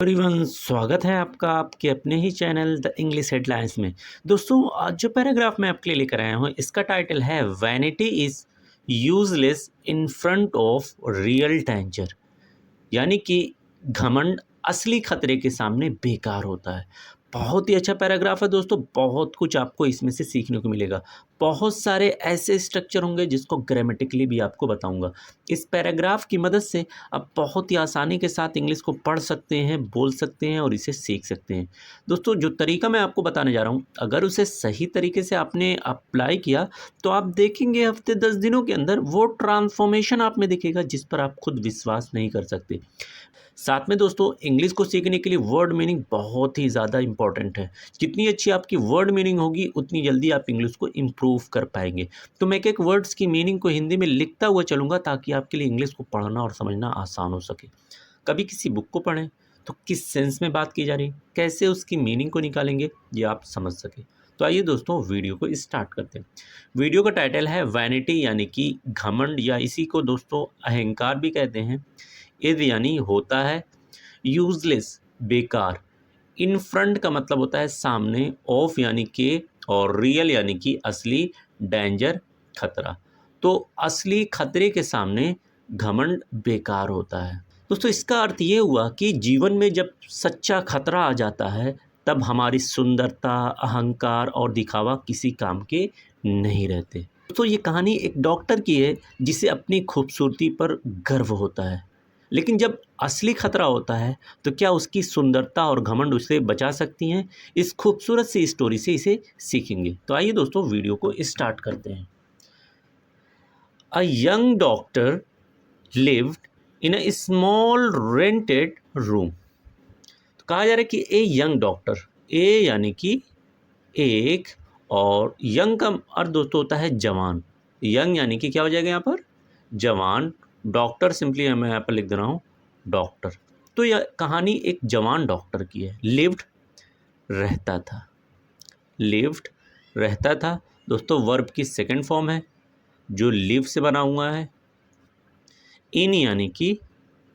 Everyone, स्वागत है आपका आपके अपने ही चैनल द इंग्लिश हेडलाइंस में। दोस्तों, आज जो पैराग्राफ मैं आपके लिए लेकर आया हूँ, इसका टाइटल है vanity is useless in front of real danger. यानी कि घमंड असली खतरे के सामने बेकार होता है। बहुत ही अच्छा पैराग्राफ है दोस्तों, बहुत कुछ आपको इसमें से सीखने को मिलेगा। बहुत सारे ऐसे स्ट्रक्चर होंगे जिसको ग्रामेटिकली भी आपको बताऊंगा। इस पैराग्राफ की मदद से आप बहुत ही आसानी के साथ इंग्लिश को पढ़ सकते हैं, बोल सकते हैं और इसे सीख सकते हैं। दोस्तों, जो तरीका मैं आपको बताने जा रहा हूँ, अगर उसे सही तरीके से आपने अप्लाई किया तो आप देखेंगे हफ्ते 10 दिनों के अंदर वो ट्रांसफॉर्मेशन आप में दिखेगा जिस पर आप खुद विश्वास नहीं कर सकते। साथ में दोस्तों, इंग्लिश को सीखने के लिए वर्ड मीनिंग बहुत ही ज़्यादा इंपॉर्टेंट है। जितनी अच्छी आपकी वर्ड मीनिंग होगी उतनी जल्दी आप इंग्लिश को इम्प्रूव कर पाएंगे। तो मैं एक वर्ड्स की मीनिंग को हिंदी में लिखता हुआ चलूँगा ताकि आपके लिए इंग्लिश को पढ़ना और समझना आसान हो सके। कभी किसी बुक को पढ़ें तो किस सेंस में बात की जा रही, कैसे उसकी मीनिंग को निकालेंगे, ये आप समझ सकें। तो आइए दोस्तों, वीडियो को स्टार्ट करते हैं। वीडियो का टाइटल है वैनिटी यानी कि घमंड, या इसी को दोस्तों अहंकार भी कहते हैं। इज यानी होता है, यूजलेस बेकार, इन फ्रंट का मतलब होता है सामने, ऑफ यानी के, और रियल यानी कि असली, डेंजर खतरा। तो असली खतरे के सामने घमंड बेकार होता है। दोस्तों, इसका अर्थ ये हुआ कि जीवन में जब सच्चा खतरा आ जाता है तब हमारी सुंदरता, अहंकार और दिखावा किसी काम के नहीं रहते। दोस्तों, ये कहानी एक डॉक्टर की है जिसे अपनी खूबसूरती पर गर्व होता है, लेकिन जब असली खतरा होता है तो क्या उसकी सुंदरता और घमंड उसे बचा सकती हैं? इस खूबसूरत सी स्टोरी से इसे सीखेंगे। तो आइए दोस्तों, वीडियो को स्टार्ट करते हैं। A young doctor lived in a small rented room. तो कहा जा रहा है कि ए यंग डॉक्टर, ए यानी कि एक, और यंग का अर्थ दोस्तों होता है जवान। यंग यानी कि क्या हो जाएगा यहाँ पर, जवान। डॉक्टर सिंपली मैं यहाँ पर लिख दे रहा हूँ डॉक्टर। तो यह कहानी एक जवान डॉक्टर की है। लिव्ड रहता था, लिव्ड रहता था दोस्तों वर्ब की सेकंड फॉर्म है जो लिव से बना हुआ है। इन यानी कि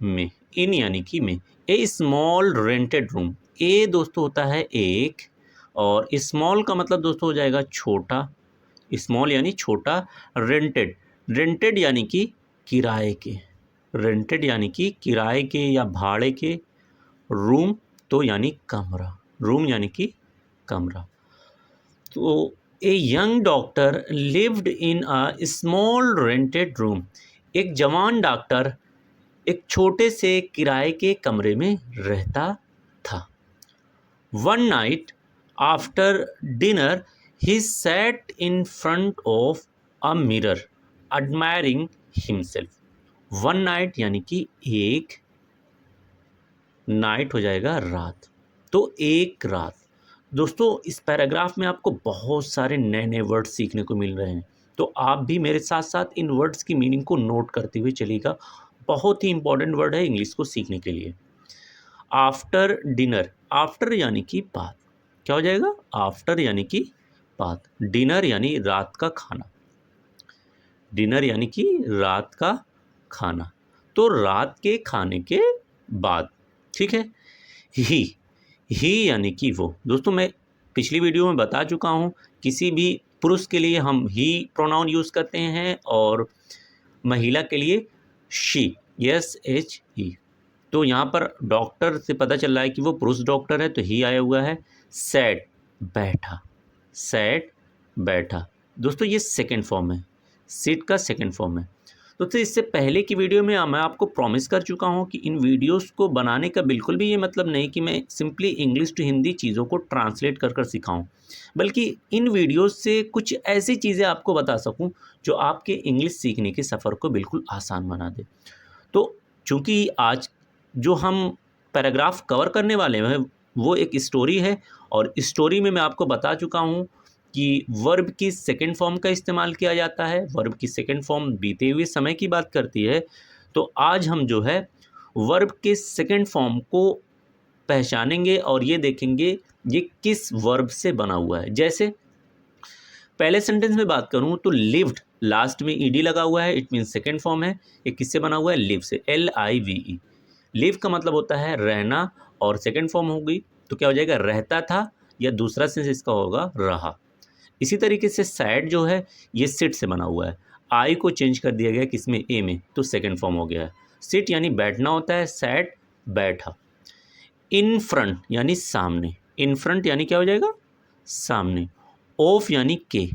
में, इन यानी कि में। ए स्मॉल रेंटेड रूम, ए दोस्तों होता है एक, और स्मॉल का मतलब दोस्तों हो जाएगा छोटा। स्मॉल यानी छोटा। रेंटेड, रेंटेड यानी कि किराए के, रेंटेड यानी कि किराए के या भाड़े के। रूम तो यानी कमरा, रूम यानी कि कमरा। तो a young doctor lived in a small rented room, एक जवान डॉक्टर एक छोटे से किराए के कमरे में रहता था। One night after dinner he sat in front of a mirror admiring himself. One night यानी कि एक, नाइट हो जाएगा रात, तो एक रात। दोस्तों, इस पैराग्राफ में आपको बहुत सारे नए नए वर्ड सीखने को मिल रहे हैं, तो आप भी मेरे साथ साथ इन वर्ड्स की मीनिंग को नोट करते हुए चलिएगा। बहुत ही इंपॉर्टेंट वर्ड है इंग्लिश को सीखने के लिए। आफ्टर डिनर, आफ्टर यानी कि बाद, क्या हो जाएगा, आफ्टर यानी कि बाद। डिनर यानी रात का खाना, डिनर यानी कि रात का खाना, तो रात के खाने के बाद, ठीक है। ही यानी कि वो। दोस्तों, मैं पिछली वीडियो में बता चुका हूँ, किसी भी पुरुष के लिए हम ही प्रोनाउन यूज़ करते हैं और महिला के लिए शी, एस एच ई। तो यहाँ पर डॉक्टर से पता चल रहा है कि वो पुरुष डॉक्टर है, तो ही आया हुआ है। सैट बैठा, सैट बैठा। दोस्तों, ये सेकंड फॉर्म है, सिट का सेकंड फॉर्म है। दोस्तों, इससे पहले की वीडियो में मैं आपको प्रॉमिस कर चुका हूँ कि इन वीडियोस को बनाने का बिल्कुल भी ये मतलब नहीं कि मैं सिंपली इंग्लिश टू हिंदी चीज़ों को ट्रांसलेट कर सिखाऊँ, बल्कि इन वीडियोस से कुछ ऐसी चीज़ें आपको बता सकूँ जो आपके इंग्लिश सीखने के सफ़र को बिल्कुल आसान बना दे। तो चूँकि आज जो हम पैराग्राफ कवर करने वाले हैं वो एक स्टोरी है, और स्टोरी में मैं आपको बता चुका हूँ कि वर्ब की सेकंड फॉर्म का इस्तेमाल किया जाता है। वर्ब की सेकंड फॉर्म बीते हुए समय की बात करती है। तो आज हम जो है वर्ब के सेकंड फॉर्म को पहचानेंगे और ये देखेंगे ये किस वर्ब से बना हुआ है। जैसे पहले सेंटेंस में बात करूं तो लिव्ड, लास्ट में ईडी लगा हुआ है, इट मीन सेकंड फॉर्म है। ये किससे बना हुआ है, लिव से, LIVE। लिव का मतलब होता है रहना, और सेकंड फॉर्म होगी तो क्या हो जाएगा, रहता था, या दूसरा सेंस इसका होगा रहा। इसी तरीके से सैड जो है ये सिट से बना हुआ है, आई को चेंज कर दिया गया किसमें, ए में, तो सेकंड फॉर्म हो गया है। सिट यानी बैठना होता है, सैड बैठा। इन फ्रंट यानी सामने, इन फ्रंट यानी क्या हो जाएगा, सामने। ऑफ यानी के,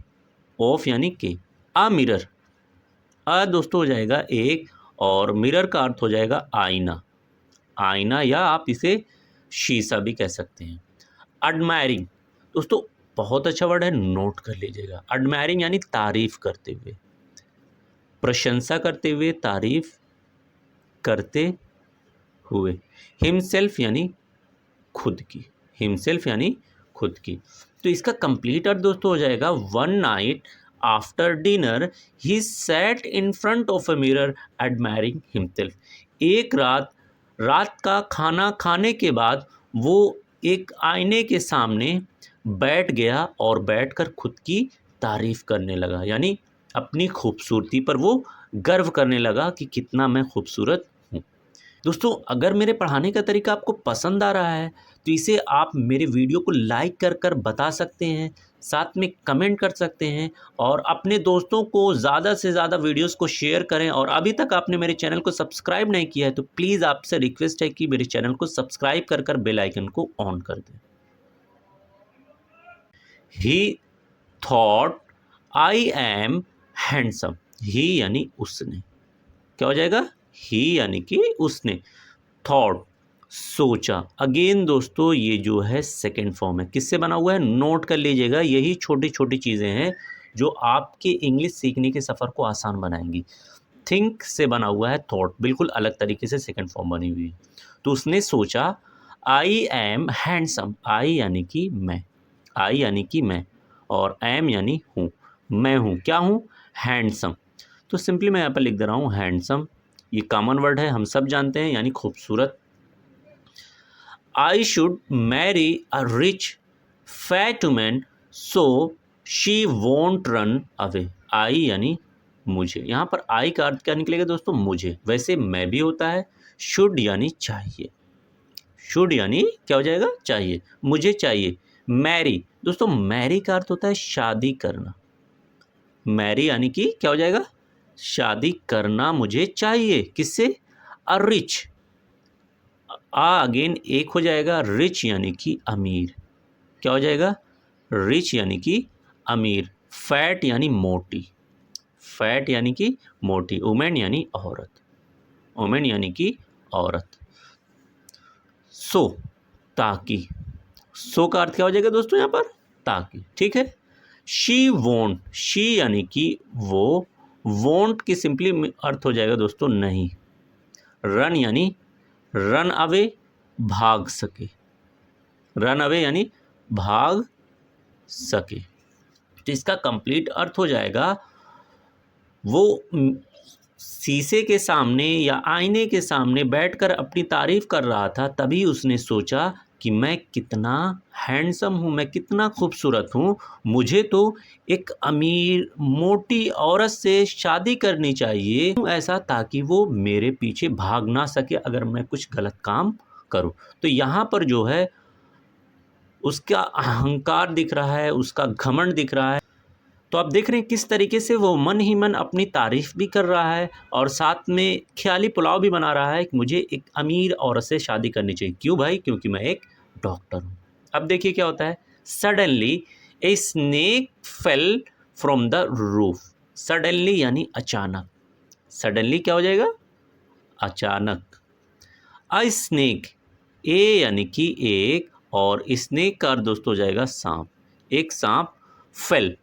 ऑफ यानी के। अ मिरर, अ दोस्तों हो जाएगा एक, और मिरर का अर्थ हो जाएगा आईना, आईना, या आप इसे शीशा भी कह सकते हैं। एडमायरिंग दोस्तों बहुत अच्छा वर्ड है, नोट कर लीजिएगा। एडमायरिंग यानी तारीफ करते हुए, प्रशंसा करते हुए, तारीफ करते हुए। हिमसेल्फ यानी खुद की, हिमसेल्फ यानी खुद की। तो इसका कंप्लीट अर्थ दोस्तों हो जाएगा, one night after dinner he sat in front of a mirror admiring himself. एक रात, रात का खाना खाने के बाद वो एक आईने के सामने बैठ गया और बैठकर खुद की तारीफ करने लगा, यानी अपनी खूबसूरती पर वो गर्व करने लगा कि कितना मैं खूबसूरत हूँ। दोस्तों अगर मेरे पढ़ाने का तरीका आपको पसंद आ रहा है तो इसे आप मेरे वीडियो को लाइक कर कर बता सकते हैं, साथ में कमेंट कर सकते हैं, और अपने दोस्तों को ज़्यादा से ज़्यादा वीडियोस को शेयर करें। और अभी तक आपने मेरे चैनल को सब्सक्राइब नहीं किया है तो प्लीज़ आपसे रिक्वेस्ट है कि मेरे चैनल को सब्सक्राइब कर कर बेल आइकन को ऑन कर दें। He thought I am handsome, he यानी उसने, क्या हो जाएगा, ही यानी कि उसने। थॉट सोचा, अगेन दोस्तों ये जो है सेकंड फॉर्म है, किससे बना हुआ है, नोट कर लीजिएगा। यही छोटी छोटी चीज़ें हैं जो आपके इंग्लिश सीखने के सफ़र को आसान बनाएंगी। थिंक से बना हुआ है थॉट, बिल्कुल अलग तरीके से सेकंड फॉर्म बनी हुई है। तो उसने सोचा, आई एम हैंडसम, आई यानी कि मैं, आई यानी कि मैं, और एम यानी हूँ, मैं हूँ, क्या हूँ, हैंडसम। तो सिंपली मैं यहाँ पर लिख दे रहा हूँ हैंडसम, ये कॉमन वर्ड है, हम सब जानते हैं, यानी खूबसूरत। I should marry a rich fat woman so she won't run away. I यानी मुझे, यहाँ पर I का अर्थ क्या निकलेगा दोस्तों, मुझे। वैसे मैं भी होता है, should यानी चाहिए, should यानी क्या हो जाएगा, चाहिए, मुझे चाहिए। मैरी दोस्तों, मैरी का अर्थ होता है शादी करना, मैरी यानी कि क्या हो जाएगा, शादी करना मुझे चाहिए, किससे, अ रिच, अगेन एक हो जाएगा, रिच यानी कि अमीर, क्या हो जाएगा, रिच यानी कि अमीर। फैट यानी मोटी, फैट यानी कि मोटी। वुमेन यानी औरत, वुमेन यानी कि औरत। सो ताकि, सो का अर्थ क्या हो जाएगा दोस्तों यहाँ पर, ताकि, ठीक है। शी वोंट, शी यानी कि वो, वोंट की सिंपली अर्थ हो जाएगा दोस्तों नहीं। रन यानी रन अवे, भाग सके, रन अवे यानी भाग सके। तो इसका कंप्लीट अर्थ हो जाएगा, वो शीशे के सामने या आईने के सामने बैठकर अपनी तारीफ कर रहा था, तभी उसने सोचा कि मैं कितना हैंडसम हूँ, मैं कितना खूबसूरत हूँ, मुझे तो एक अमीर मोटी औरत से शादी करनी चाहिए, ऐसा ताकि वो मेरे पीछे भाग ना सके अगर मैं कुछ गलत काम करूँ। तो यहाँ पर जो है उसका अहंकार दिख रहा है, उसका घमंड दिख रहा है। तो आप देख रहे हैं किस तरीके से वो मन ही मन अपनी तारीफ़ भी कर रहा है और साथ में ख्याली पुलाव भी बना रहा है कि मुझे एक अमीर औरत से शादी करनी चाहिए। क्यों भाई? क्योंकि मैं एक डॉक्टर हूँ। अब देखिए क्या होता है, suddenly a snake fell from the roof. Suddenly यानी अचानक, सडनली क्या हो जाएगा, अचानक। अ स्नेक, ए यानी कि एक, और स्नेक का अर्थ दोस्तों हो जाएगा सांप। एक सांप फेल,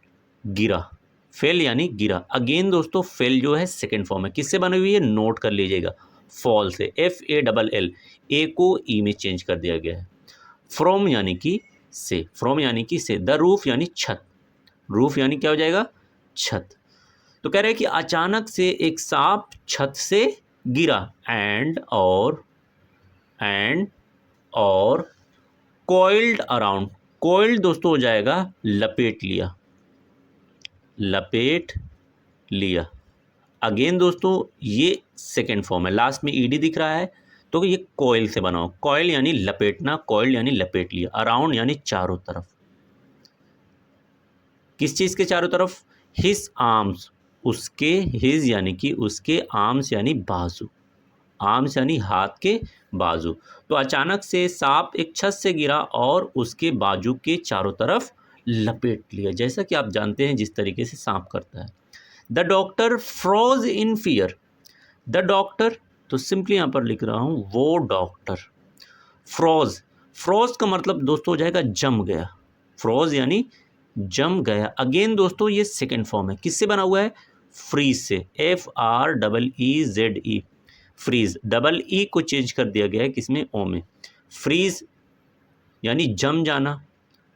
गिरा, फेल यानी गिरा। अगेन दोस्तों फेल जो है सेकंड फॉर्म है, किससे बनी हुई है, नोट कर लीजिएगा, फॉल से, FALL, ए को ई में चेंज कर दिया गया है। फ्रॉम यानी कि से, फ्रॉम यानी कि से। द रूफ यानी छत, रूफ यानी क्या हो जाएगा, छत। तो कह रहे हैं कि अचानक से एक सांप छत से गिरा, एंड और कॉइल्ड अराउंड, कॉइल्ड दोस्तों हो जाएगा लपेट लिया, लपेट लिया। अगेन दोस्तों ये सेकेंड फॉर्म है, लास्ट में ईडी दिख रहा है तो ये कॉइल से बना हो, कॉइल यानी लपेटना, कॉइल यानी लपेट लिया, अराउंड यानी चारों तरफ। किस चीज़ के चारों तरफ? हिज आर्म्स, उसके, हिज यानी कि उसके, आर्म्स यानी बाजू, आर्म्स यानी हाथ के बाजू। तो अचानक से सांप एक छत से गिरा और उसके बाजू के चारों तरफ लपेट लिया, जैसा कि आप जानते हैं जिस तरीके से सांप करता है। The doctor froze in fear, the doctor, तो सिंपली यहाँ पर लिख रहा हूँ वो डॉक्टर। फ्रोज, फ्रोज का मतलब दोस्तों हो जाएगा जम गया, फ्रोज यानी जम गया। अगेन दोस्तों ये सेकेंड फॉर्म है, किससे बना हुआ है? फ्रीज से, FREEZE, फ्रीज, डबल ई को चेंज कर दिया गया है किसमें? ओ में। फ्रीज यानी जम जाना,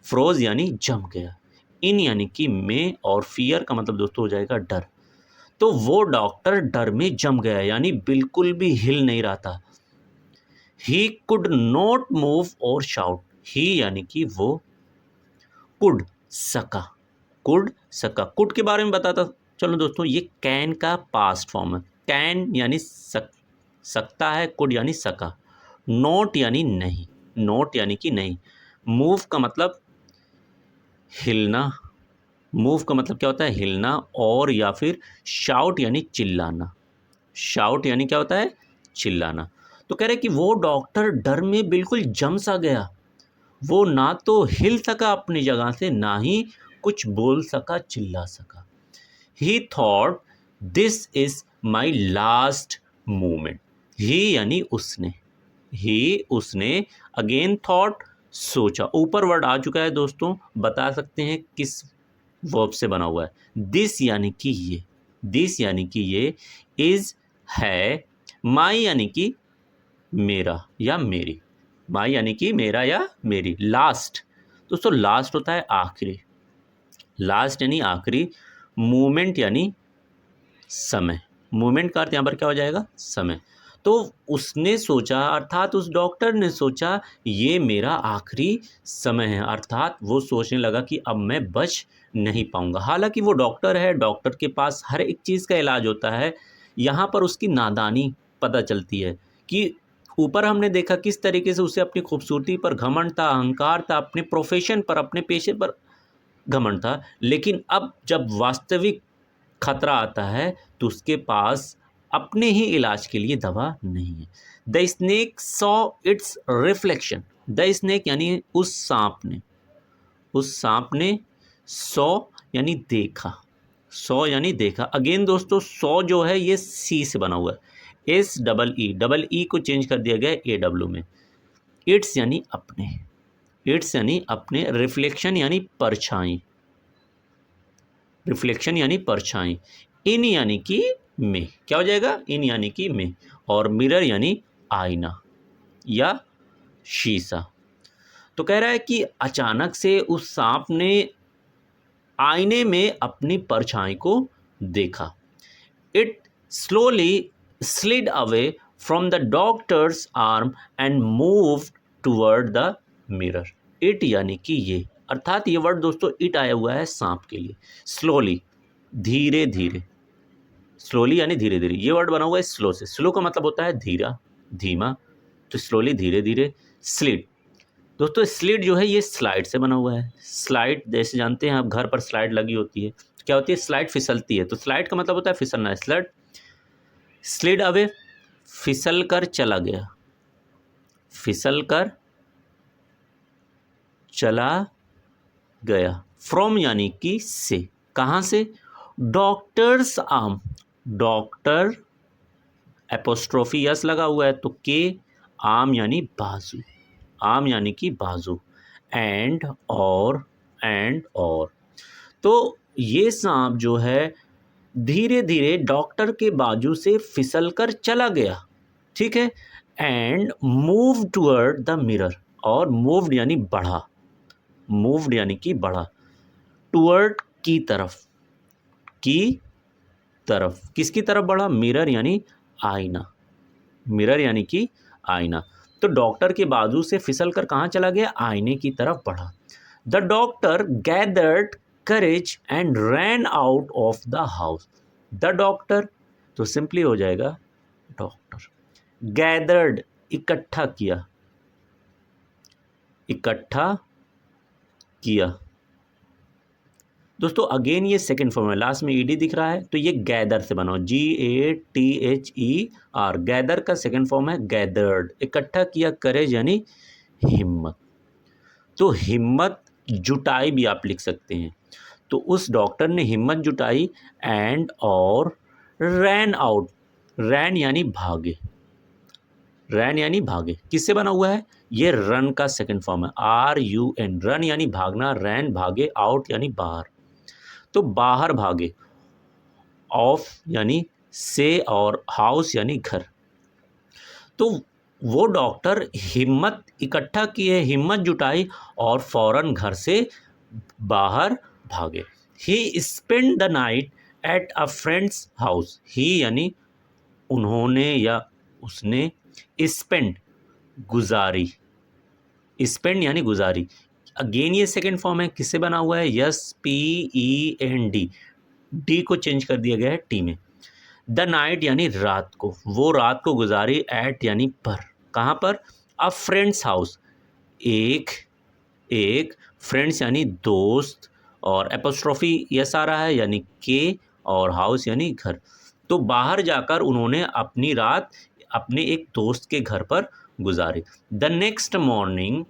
फ्रोज यानी जम गया, इन यानी कि में, और फियर का मतलब दोस्तों हो जाएगा डर। तो वो डॉक्टर डर में जम गया, यानी बिल्कुल भी हिल नहीं रहा था। ही कुड नॉट मूव और शाउट, ही यानी कि वो, कुड सका, कुड सका, कुड के बारे में बताता चलो दोस्तों, ये कैन का पास्ट फॉर्म है। कैन यानी सकता है, कुड यानी सका, नोट यानी नहीं, नोट यानी कि नहीं, मूव का मतलब हिलना, मूव का मतलब क्या होता है? हिलना, और या फिर शाउट यानी चिल्लाना, शाउट यानी क्या होता है? चिल्लाना। तो कह रहे कि वो डॉक्टर डर में बिल्कुल जम सा गया, वो ना तो हिल सका अपनी जगह से, ना ही कुछ बोल सका, चिल्ला सका। He thought this is my last moment, he यानी उसने, ही उसने, अगेन थॉट सोचा, ऊपर वर्ड आ चुका है दोस्तों, बता सकते हैं किस वर्ब से बना हुआ है? दिस यानी कि ये, दिस यानी कि ये, इज है, माई यानी कि मेरा या मेरी, माई यानी कि मेरा या मेरी, लास्ट, दोस्तों लास्ट होता है आखिरी, लास्ट यानी आखिरी, मोमेंट यानी समय, मोमेंट का अर्थ यहाँ पर क्या हो जाएगा? समय। तो उसने सोचा, अर्थात उस डॉक्टर ने सोचा ये मेरा आखिरी समय है, अर्थात वो सोचने लगा कि अब मैं बच नहीं पाऊंगा। हालांकि वो डॉक्टर है, डॉक्टर के पास हर एक चीज़ का इलाज होता है। यहाँ पर उसकी नादानी पता चलती है कि ऊपर हमने देखा किस तरीके से उसे अपनी खूबसूरती पर घमंड था, अहंकार था, अपने प्रोफेशन पर, अपने पेशे पर घमंड था, लेकिन अब जब वास्तविक खतरा आता है तो उसके पास अपने ही इलाज के लिए दवा नहीं है। The snake saw it's reflection, the snake यानी उस सांप ने, उस सांप ने, सॉ यानी देखा, सॉ यानी देखा। अगेन दोस्तों सॉ जो है ये सी से बना हुआ है, S double E, double E को चेंज कर दिया गया है AW में। इट्स यानी अपने, इट्स यानी अपने, रिफ्लेक्शन यानी परछाई, रिफ्लेक्शन यानी परछाई, इन यानी कि में, क्या हो जाएगा? इन यानी कि में, और मिरर यानी आईना या शीशा। तो कह रहा है कि अचानक से उस सांप ने आईने में अपनी परछाई को देखा। It slowly slid away from the doctor's arm and moved toward the mirror. It यानी कि ये, अर्थात ये वर्ड दोस्तों इट आया हुआ है सांप के लिए। स्लोली, धीरे धीरे, स्लोली यानी धीरे धीरे, ये वर्ड बना हुआ है स्लो से, स्लो का मतलब होता है धीरा, धीमा, तो स्लोली धीरे धीरे। स्लिड, दोस्तों स्लिड जो है ये स्लाइड से बना हुआ है। स्लाइड जैसे जानते हैं आप, घर पर स्लाइड लगी होती है, तो क्या होती है? स्लाइड फिसलती है, तो स्लाइड का मतलब होता है फिसलना, स्लड, स्लिड अवे, फिसल कर चला गया, फिसल कर चला गया। फ्रॉम यानी कि से, कहाँ से? Doctors arm, doctor apostrophe yes लगा हुआ है तो के, आर्म यानी बाजू, आर्म यानी कि बाजू, एंड और, एंड और। तो ये सांप जो है धीरे धीरे डॉक्टर के बाजू से फिसल कर चला गया, ठीक है। And move toward the mirror, और मूव्ड यानी बढ़ा, मूव्ड यानी कि बढ़ा, टूवर्ड की तरफ, की तरफ, किसकी तरफ बढ़ा? मिरर यानी आईना, मिरर यानी कि आईना। तो डॉक्टर के बाजू से फिसल कर कहाँ चला गया? आईने की तरफ बढ़ा। The doctor gathered courage and ran out of the house. The doctor, तो सिंपली हो जाएगा डॉक्टर, गैदर्ड इकट्ठा किया, इकट्ठा किया। दोस्तों अगेन ये सेकेंड फॉर्म है, लास्ट में ईडी दिख रहा है तो ये गैदर से बना हो, GATHER। गैदर का सेकेंड फॉर्म है गैदर्ड, इकट्ठा किया। करेज यानी हिम्मत, तो हिम्मत जुटाई भी आप लिख सकते हैं। तो उस डॉक्टर ने हिम्मत जुटाई एंड और रैन आउट, रैन यानी भागे, रैन यानी भागे। किससे बना हुआ है? ये रन का सेकेंड फॉर्म है, RUN, रन यानी भागना, रैन भागे, आउट यानी बाहर, तो बाहर भागे। ऑफ यानी से और हाउस यानी घर। तो वो डॉक्टर हिम्मत इकट्ठा किए, हिम्मत जुटाई और फौरन घर से बाहर भागे। He spend the night at a friends house. He यानी उन्होंने या उसने, स्पेंड गुजारी, स्पेंड यानी गुजारी। अगेन ये सेकेंड फॉर्म है, किससे बना हुआ है? SPEND, डी को चेंज कर दिया गया है टी में। द नाइट यानी रात को, वो रात को गुजारी, एट यानी पर, कहाँ पर? अ फ्रेंड्स हाउस, एक फ्रेंड्स यानी दोस्त, और एपोस्ट्रोफी यस आ रहा है यानी के, और हाउस यानी घर। तो बाहर जाकर उन्होंने अपनी रात अपने एक दोस्त के घर पर गुजारी। The next morning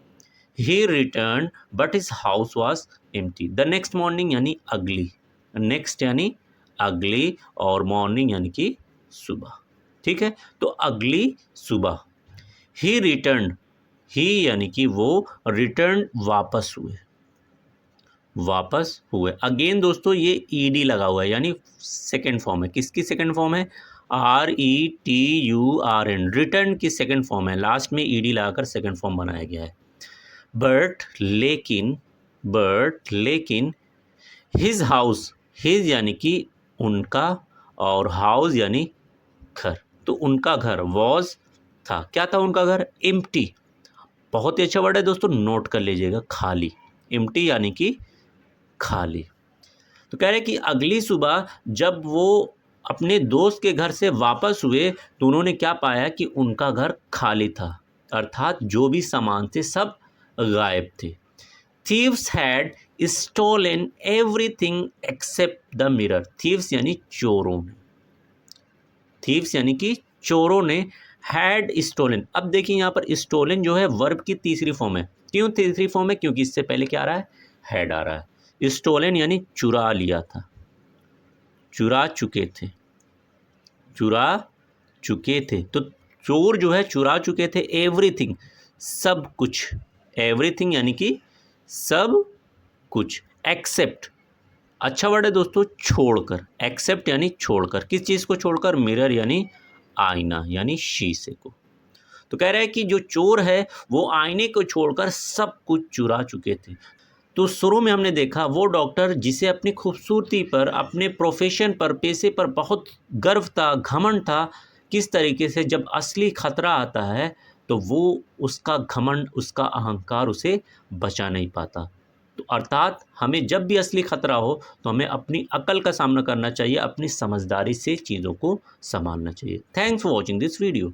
he return but his house was empty. The next morning यानी अगली, नेक्स्ट यानी अगली, और मॉर्निंग यानी कि सुबह। ठीक है, तो अगली सुबह। ही रिटर्न, ही यानी कि वो, रिटर्न वापस हुए, वापस हुए। अगेन दोस्तों ये ईडी लगा हुआ है यानी सेकेंड फॉर्म है। किसकी सेकेंड फॉर्म है? RETURN, रिटर्न की सेकेंड फॉर्म है, लास्ट में ईडी लगाकर सेकेंड फॉर्म बनाया गया है। बट लेकिन हिज हाउस, हिज यानी कि उनका, और हाउस यानी घर, तो उनका घर, वॉज था, क्या था उनका घर? एम्प्टी। बहुत ही अच्छा वर्ड है दोस्तों, नोट कर लीजिएगा, खाली। एम्प्टी यानी कि खाली। तो कह रहे हैं कि अगली सुबह जब वो अपने दोस्त के घर से वापस हुए तो उन्होंने क्या पाया कि उनका घर खाली था, अर्थात जो भी सामान थे सब गायब थे। Thieves had stolen everything except the mirror. Thieves यानी चोरों ने, थीव्स यानी कि चोरों ने, हैड स्टोलन। अब देखिए यहाँ पर स्टोलन जो है वर्ब की तीसरी फॉर्म है। क्यों तीसरी फॉर्म है? क्योंकि इससे पहले क्या आ रहा है? हैड आ रहा है। स्टोलन यानी चुरा लिया था, चुरा चुके थे, चुरा चुके थे। तो चोर जो है चुरा चुके थे एवरीथिंग, सब कुछ, एवरीथिंग यानी कि सब कुछ, एक्सेप्ट, अच्छा वर्ड है दोस्तों, छोड़कर। एक्सेप्ट यानी छोड़कर, किस चीज़ को छोड़कर? मिरर यानी आईना, यानी शीशे को। तो कह रहा है कि जो चोर है वो आईने को छोड़कर सब कुछ चुरा चुके थे। तो शुरू में हमने देखा वो डॉक्टर जिसे अपनी खूबसूरती पर, अपने प्रोफेशन पर, पेशे पर बहुत गर्व था, घमंड था, किस तरीके से जब असली खतरा आता है तो वो उसका घमंड, उसका अहंकार उसे बचा नहीं पाता। तो अर्थात हमें जब भी असली खतरा हो तो हमें अपनी अकल का सामना करना चाहिए, अपनी समझदारी से चीज़ों को संभालना चाहिए। Thanks for watching this video.